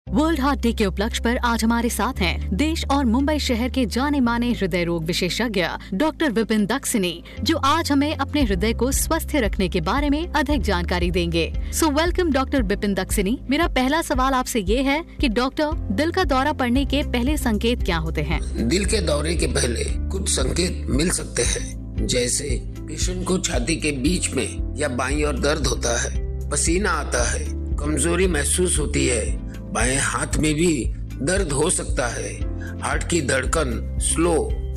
World heart day के उपलक्ष्य पर आज हमारे साथ हैं देश और मुंबई शहर के जाने माने हृदय रोग विशेषज्ञ डॉक्टर विपिन दक्षिणी, जो आज हमें अपने हृदय को स्वस्थ रखने के बारे में अधिक जानकारी देंगे। सो वेलकम डॉक्टर विपिन दक्षिणी। मेरा पहला सवाल आपसे ये है कि डॉक्टर, दिल का दौरा पड़ने के पहले संकेत क्या होते हैं? दिल के दौरे के पहले कुछ संकेत मिल सकते हैं, जैसे पेशेंट को छाती के बीच में या बाईं ओर दर्द होता है, पसीना आता है, कमजोरी महसूस होती है, बाएं हाथ में भी दर्द हो सकता है, हार्ट की धड़कन स्लो,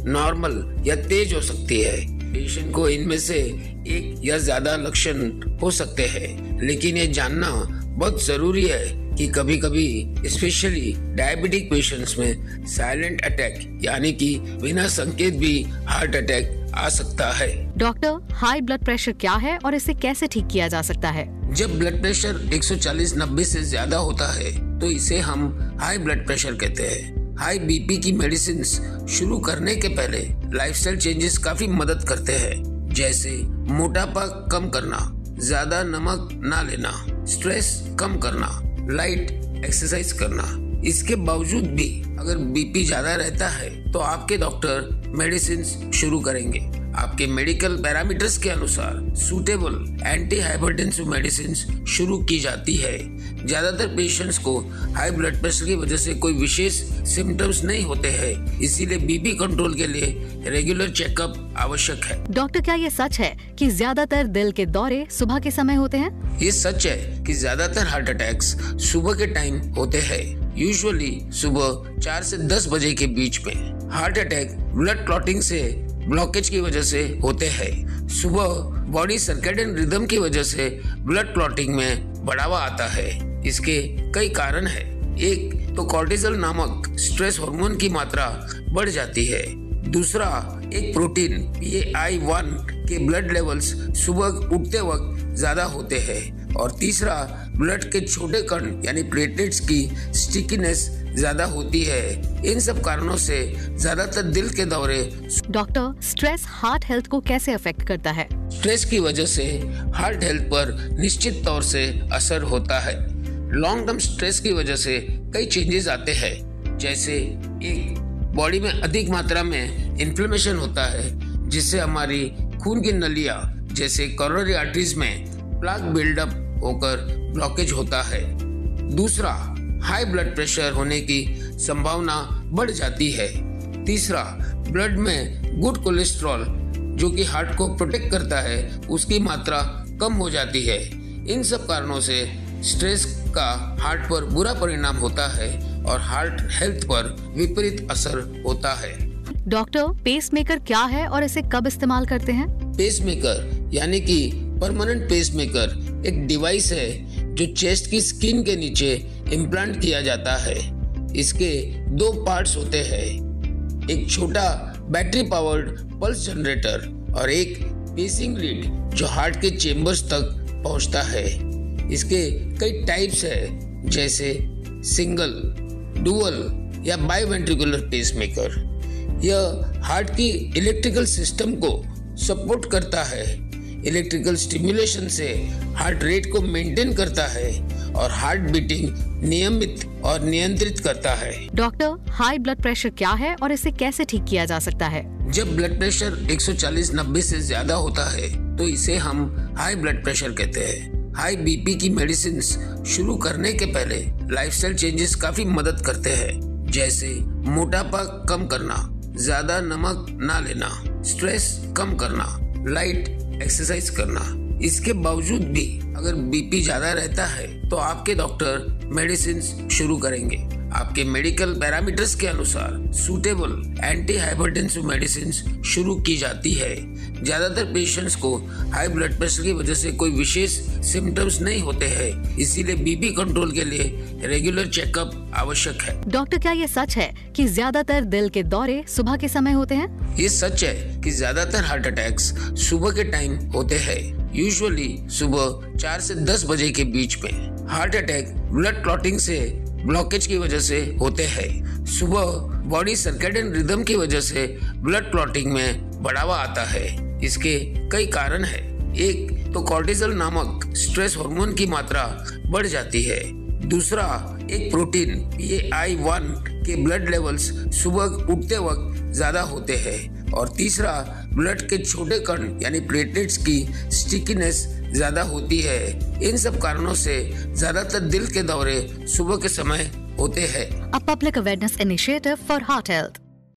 नॉर्मल या तेज हो सकती है। पेशेंट को इनमें से एक या ज्यादा लक्षण हो सकते हैं, लेकिन ये जानना बहुत जरूरी है कि कभी-कभी स्पेशली डायबिटिक पेशेंट्स में साइलेंट अटैक यानी कि बिना संकेत भी हार्ट अटैक आ सकता है। डॉक्टर, हाई ब्लड प्रेशर क्या है और इसे कैसे ठीक किया जा सकता है? जब ब्लड प्रेशर 140/90 से ज्यादा होता है तो इसे हम हाई ब्लड प्रेशर कहते हैं। हाई बीपी की मेडिसिन शुरू करने के पहले लाइफस्टाइल चेंजेस काफी मदद करते हैं, जैसे मोटापा कम करना, ज्यादा नमक ना लेना, स्ट्रेस कम करना, लाइट एक्सरसाइज करना। इसके बावजूद भी अगर बीपी ज्यादा रहता है तो आपके डॉक्टर मेडिसिन शुरू करेंगे। आपके मेडिकल पैरामीटर्स के अनुसार सूटेबल एंटी हाइपरटेंसिव मेडिसिन शुरू की जाती है। ज्यादातर पेशेंट्स को हाई ब्लड प्रेशर की वजह से कोई विशेष सिम्टम्स नहीं होते हैं, इसीलिए बीपी कंट्रोल के लिए रेगुलर चेकअप आवश्यक है। डॉक्टर, क्या ये सच है कि ज्यादातर दिल के दौरे सुबह के समय होते हैं? ये सच है कि ज्यादातर हार्ट अटैक्स सुबह के टाइम होते हैं, यूजुअली सुबह 4 से 10 बजे के बीच में। हार्ट अटैक ब्लड क्लॉटिंग से ब्लॉकेज की वजह से होते हैं। सुबह बॉडी सर्केडियन रिदम की वजह से ब्लड क्लॉटिंग में बढ़ावा आता है। इसके कई कारण हैं। एक तो कॉर्टिसोल नामक स्ट्रेस हार्मोन की मात्रा बढ़ जाती है। दूसरा, एक प्रोटीन PAI-1 के ब्लड लेवल्स सुबह उठते वक्त ज्यादा होते हैं। और तीसरा, ब्लड के छोटे कण यानी प्लेटलेट्स की स्टिकीनेस ज्यादा होती है। इन सब कारणों से ज्यादातर दिल के दौरे। डॉक्टर, स्ट्रेस हार्ट हेल्थ को कैसे अफेक्ट करता है? स्ट्रेस की वजह से हार्ट हेल्थ पर निश्चित तौर से असर होता है। लॉन्ग टर्म स्ट्रेस की वजह से कई चेंजेस आते हैं, जैसे एक, बॉडी में अधिक मात्रा में इन्फ्लेमेशन होता है, जिससे हमारी खून की नलियां जैसे कोरोनरी आर्टरीज में प्लाक बिल्डअप होकर ब्लॉकेज होता है। दूसरा, हाई ब्लड प्रेशर होने की संभावना बढ़ जाती है। तीसरा, ब्लड में गुड कोलेस्ट्रॉल जो कि हार्ट को प्रोटेक्ट करता है उसकी मात्रा कम हो जाती है। इन सब कारणों से स्ट्रेस का हार्ट पर बुरा परिणाम होता है और हार्ट हेल्थ पर विपरीत असर होता है। डॉक्टर, पेसमेकर क्या है और इसे कब इस्तेमाल करते हैं? पेसमेकर यानी कि परमानेंट पेसमेकर एक डिवाइस है जो चेस्ट की स्किन के नीचे इम्प्लांट किया जाता है। इसके 2 पार्ट्स होते हैं, एक छोटा बैटरी पावर्ड पल्स जनरेटर और एक पेसिंग लीड जो हार्ट के चेम्बर्स तक पहुंचता है। इसके कई टाइप्स है, जैसे सिंगल, डुअल या बाइवेंट्रिकुलर पेसमेकर। यह हार्ट की इलेक्ट्रिकल सिस्टम को सपोर्ट करता है। इलेक्ट्रिकल स्टिमुलेशन से हार्ट रेट को मेंटेन करता है और हार्ट बीटिंग नियमित और नियंत्रित करता है। डॉक्टर, हाई ब्लड प्रेशर क्या है और इसे कैसे ठीक किया जा सकता है? जब ब्लड प्रेशर 140/90 से ज्यादा होता है तो इसे हम हाई ब्लड प्रेशर कहते हैं। हाई बीपी की मेडिसिन शुरू करने के पहले लाइफस्टाइल चेंजेस काफी मदद करते हैं, जैसे मोटापा कम करना, ज्यादा नमक ना लेना, स्ट्रेस कम करना, लाइट एक्सरसाइज करना। इसके बावजूद भी अगर बीपी ज्यादा रहता है तो आपके डॉक्टर मेडिसिन शुरू करेंगे। आपके मेडिकल पैरामीटर्स के अनुसार सूटेबल एंटी हाइपरटेंसिव मेडिसिन शुरू की जाती है। ज्यादातर पेशेंट्स को हाई ब्लड प्रेशर की वजह से कोई विशेष सिम्टम्स नहीं होते हैं, इसीलिए बीपी कंट्रोल के लिए रेगुलर चेकअप आवश्यक है। डॉक्टर, क्या ये सच है कि ज्यादातर दिल के दौरे सुबह के समय होते हैं? ये सच है कि ज्यादातर हार्ट अटैक्स सुबह के टाइम होते हैं, यूजुअली सुबह 4 से 10 बजे के बीच में। हार्ट अटैक ब्लड क्लॉटिंग से ब्लॉकेज की वजह से होते हैं। सुबह बॉडी सर्केडियन रिदम की वजह से ब्लड क्लॉटिंग में बढ़ावा आता है। इसके कई कारण हैं। एक तो कॉर्टिसोल नामक स्ट्रेस हार्मोन की मात्रा बढ़ जाती है। दूसरा, एक प्रोटीन PAI-1 के ब्लड लेवल्स सुबह उठते वक्त ज्यादा होते हैं और तीसरा ब्लड के छोटे कण यानी प्लेटलेट्स की स्टिकीनेस ज्यादा होती है। इन सब कारणों से ज्यादातर दिल के दौरे सुबह के समय होते हैं। A public awareness initiative for heart health.